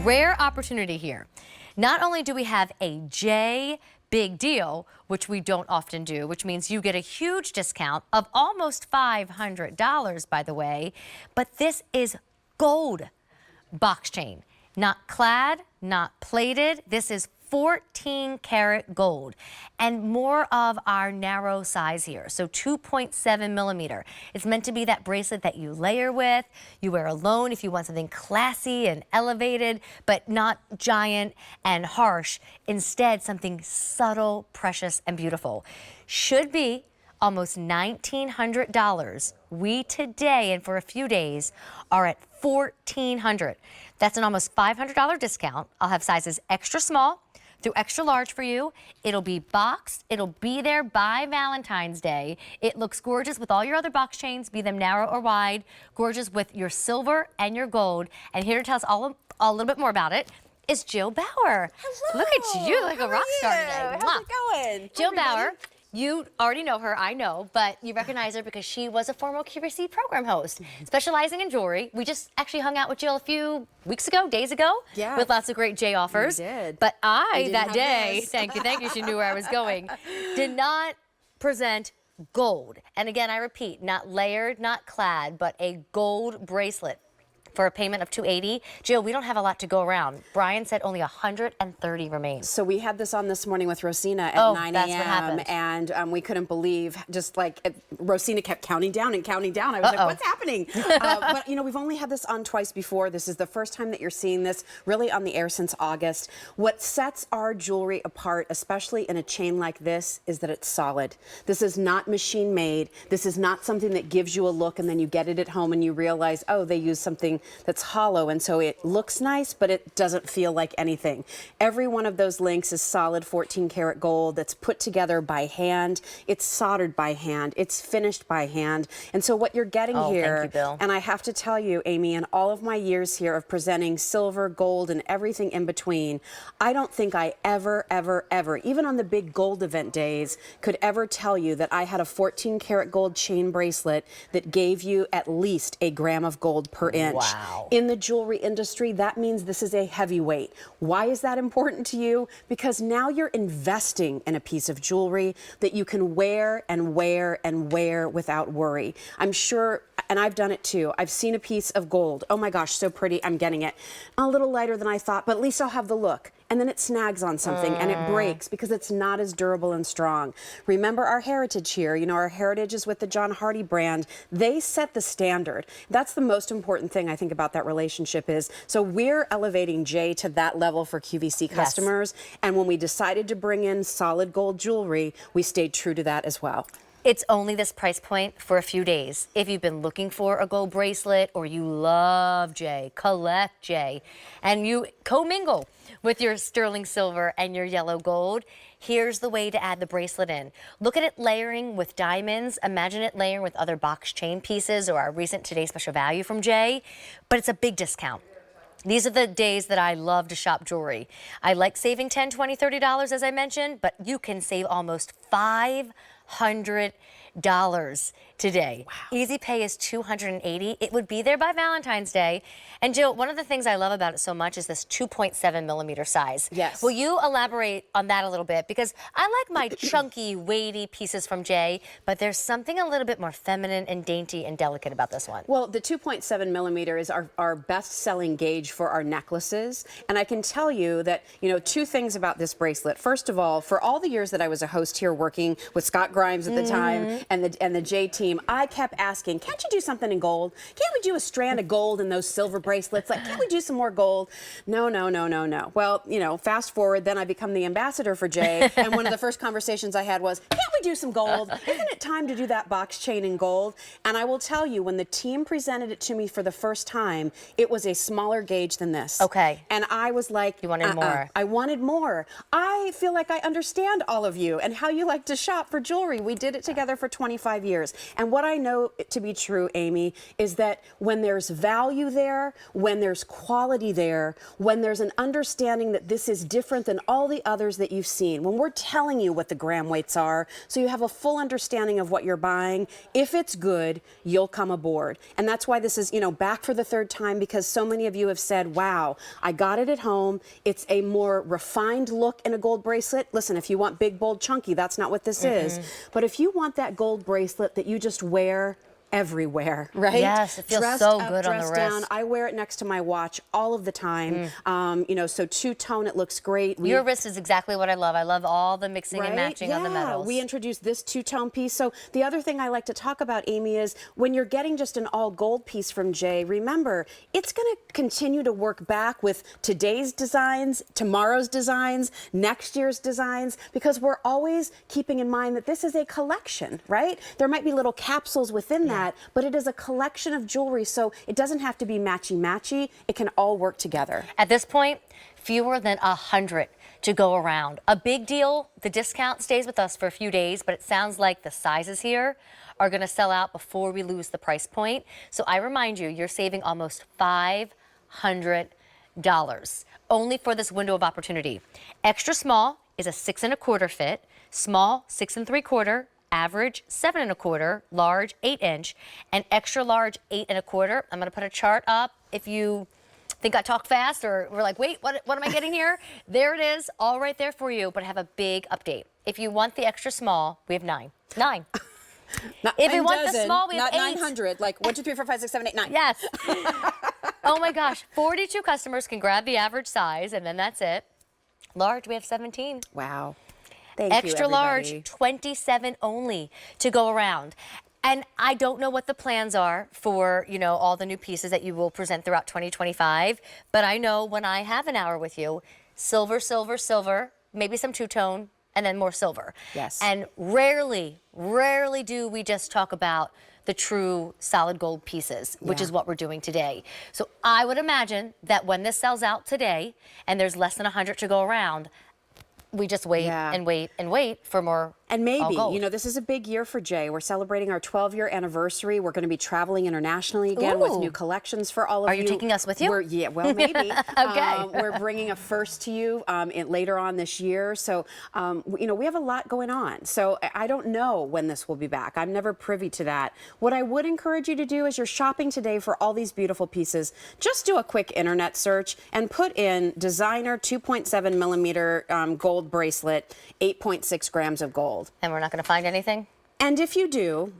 rare opportunity here. Not only do we have a J big deal, which we don't often do, which means you get a huge discount of almost $500, by the way, but this is gold box chain. Not clad, not plated. This is 14 karat gold and more of our narrow size here. So 2.7 millimeter. It's meant to be that bracelet that you layer with, you wear alone if you want something classy and elevated, but not giant and harsh. Instead, something subtle, precious, and beautiful. Should be almost $1,900. We today and for a few days are at $1,400. That's an almost $500 discount. I'll have sizes extra small through extra large for you. It'll be boxed. It'll be there by Valentine's Day. It looks gorgeous with all your other box chains, be them narrow or wide. Gorgeous with your silver and your gold. And here to tell us a little bit more about it is Jill Bauer. Hello. Look at you, like a rock star today. How's it going? Jill Bauer. You already know her, I know, but you recognize her because she was a former QVC program host, specializing in jewelry. We just actually hung out with Jill a few weeks ago, days ago, with lots of great J offers. We did. But I that day, thank you, she knew where I was going, did not present gold. And again, I repeat, not layered, not clad, but a gold bracelet for a payment of $280. Jill, we don't have a lot to go around. Brian said only 130 remain. So we had this on this morning with Rosina at 9 a.m. and we couldn't believe, just like Rosina kept counting down and counting down. I was like, what's happening? But you know, we've only had this on twice before. This is the first time that you're seeing this really on the air since August. What sets our jewelry apart, especially in a chain like this, is that it's solid. This is not machine made. This is not something that gives you a look and then you get it at home and you realize, oh, they use something that's hollow, and so it looks nice, but it doesn't feel like anything. Every one of those links is solid 14 karat gold that's put together by hand. It's soldered by hand. It's finished by hand. And so what you're getting here, thank you, Bill. and I have to tell you, Amy, in all of my years here of presenting silver, gold, and everything in between, I don't think I ever, even on the big gold event days, could ever tell you that I had a 14 karat gold chain bracelet that gave you at least a gram of gold per inch. Wow. In the jewelry industry, that means this is a heavyweight. Why is that important to you? Because now you're investing in a piece of jewelry that you can wear and wear and wear without worry. I'm sure, and I've done it too, I've seen a piece of gold. Oh my gosh, so pretty, I'm getting it. A little lighter than I thought, but at least I'll have the look. And then it snags on something and it breaks because it's not as durable and strong. Remember our heritage here. You know, our heritage is with the John Hardy brand. They set the standard. That's the most important thing I think about that relationship is, so we're elevating Jay to that level for QVC customers. Yes. And when we decided to bring in solid gold jewelry, we stayed true to that as well. It's only this price point for a few days. If you've been looking for a gold bracelet or you love Jay, collect Jay, and you commingle with your sterling silver and your yellow gold, here's the way to add the bracelet in. Look at it layering with diamonds. Imagine it layering with other box chain pieces or our recent Today Special Value from Jay, but it's a big discount. These are the days that I love to shop jewelry. I like saving $10, $20, $30, as I mentioned, but you can save almost $500 today. Wow. Easy pay is $280. It would be there by Valentine's Day. And Jill, one of the things I love about it so much is this 2.7 millimeter size. Yes. Will you elaborate on that a little bit? Because I like my chunky, weighty pieces from Jay, but there's something a little bit more feminine and dainty and delicate about this one. Well, the 2.7 millimeter is our best-selling gauge for our necklaces. And I can tell you that, you know, two things about this bracelet. First of all, for all the years that I was a host here working with Scott Grimes at the time and the Jay team, I kept asking, can't you do something in gold? Can't we do a strand of gold in those silver bracelets? Like, can't we do some more gold? No. Well, you know, fast forward, then I become the ambassador for Jay, and one of the first conversations I had was, can't we do some gold? Isn't it time to do that box chain in gold? And I will tell you, when the team presented it to me for the first time, it was a smaller gauge than this. Okay. And I was like, you wanted more. I wanted more. I feel like I understand all of you and how you like to shop for jewelry. We did it together for 25 years. And what I know to be true, Amy, is that when there's value there, when there's quality there, when there's an understanding that this is different than all the others that you've seen, when we're telling you what the gram weights are, so you have a full understanding of what you're buying. If it's good, you'll come aboard. And that's why this is, you know, back for the third time, because so many of you have said, wow, I got it at home. It's a more refined look in a gold bracelet. Listen, if you want big, bold, chunky, that's not what this is. But if you want that gold bracelet that you just wear everywhere, right? Yes, it feels dressed so up, good on the dressed wrist. down. I wear it next to my watch all of the time. You know, so two-tone, it looks great. Your wrist is exactly what I love. I love all the mixing and matching on the metals. We introduced this two-tone piece. So the other thing I like to talk about, Amy, is when you're getting just an all gold piece from Jay, remember, it's going to continue to work back with today's designs, tomorrow's designs, next year's designs, because we're always keeping in mind that this is a collection, right? There might be little capsules within that, but it is a collection of jewelry, so it doesn't have to be matchy-matchy. It can all work together. At this point, fewer than 100 to go around. A big deal, the discount stays with us for a few days, but it sounds like the sizes here are going to sell out before we lose the price point. So I remind you, you're saving almost $500 only for this window of opportunity. Extra small is a 6 1/4 fit, small 6 3/4, average 7 1/4, large 8 inch, and extra large 8 1/4. I'm going to put a chart up. If you think I talked fast or we're like, wait, what am I getting here? There it is, all right there for you, but I have a big update. If you want the extra small, we have 9. If you want the small, we have not 8. 900, like 1, 2, 3, 4, 5, 6, 7, 8, 9. Yes. Oh my gosh, 42 customers can grab the average size, and then that's it. Large, we have 17. Wow. Thank you, Extra everybody. large, 27 only to go around. And I don't know what the plans are for, you know, all the new pieces that you will present throughout 2025, but I know when I have an hour with you, silver, silver, silver, maybe some two-tone, and then more silver. Yes. And rarely do we just talk about the true solid gold pieces, which is what we're doing today. So I would imagine that when this sells out today and there's less than 100 to go around, we just wait and wait and wait for more. And maybe, all gold. you know, this is a big year for Jay. We're celebrating our 12-year anniversary. We're going to be traveling internationally again with new collections for all of you. Are you taking us with you? Yeah, well, maybe. Okay. We're bringing a first to you later on this year. So, you know, we have a lot going on. So I don't know when this will be back. I'm never privy to that. What I would encourage you to do is you're shopping today for all these beautiful pieces. Just do a quick internet search and put in designer 2.7 millimeter gold bracelet, 8.6 grams of gold. And we're not going to find anything? And if you do,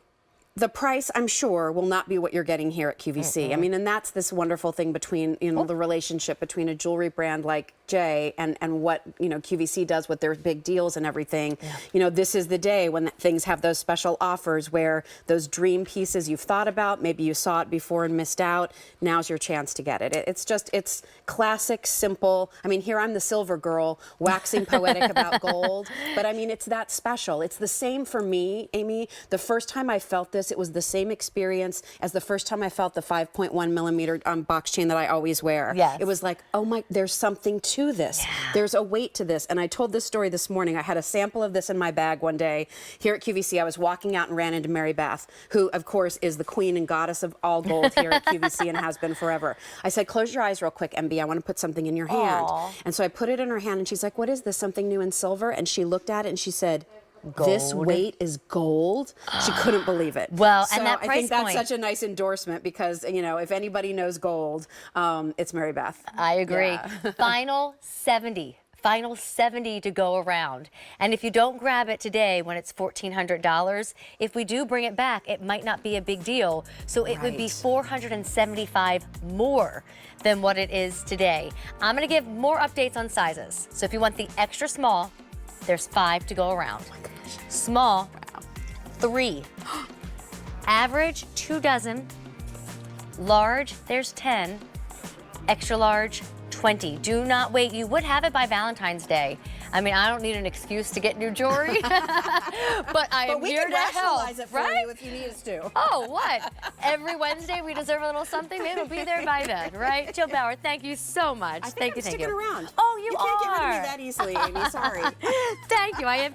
the price, I'm sure, will not be what you're getting here at QVC. I mean, and that's this wonderful thing between, you know, the relationship between a jewelry brand like Jay and what, you know, QVC does with their big deals and everything. You know, this is the day when things have those special offers where those dream pieces you've thought about, maybe you saw it before and missed out, now's your chance to get it. It's classic, simple. I mean, here I'm the silver girl waxing poetic about gold, but I mean, it's that special. It's the same for me, Amy. The first time I felt this, it was the same experience as the first time I felt the 5.1 millimeter box chain that I always wear. Yes. It was like, oh my, there's something to this. Yeah. There's a weight to this. And I told this story this morning. I had a sample of this in my bag one day here at QVC. I was walking out and ran into Mary Beth, who of course is the queen and goddess of all gold here at QVC and has been forever. I said, close your eyes real quick, MB. I want to put something in your hand. Aww. And so I put it in her hand and she's like, what is this? Something new in silver? And she looked at it and she said, this weight is gold. She couldn't believe it. Well, so and that I price think that's point. such a nice endorsement because, you know, if anybody knows gold, it's Mary Beth. I agree. Yeah. Final 70 to go around. And if you don't grab it today when it's $1,400, if we do bring it back, it might not be a big deal. So it would be $475 more than what it is today. I'm going to give more updates on sizes. So if you want the extra small, there's 5 to go around. Small, 3. Average, 2 dozen. Large, there's 10. Extra large, 20. Do not wait. You would have it by Valentine's Day. I mean, I don't need an excuse to get new jewelry, but I am here to help. But we can rationalize it for you if you need us to. Oh, what? Every Wednesday we deserve a little something. Maybe it'll be there by then, right? Jill Bauer, thank you so much. I think I'm sticking around. Oh, you can't get rid of are. me that easily, Amy. Sorry. Thank you. I am.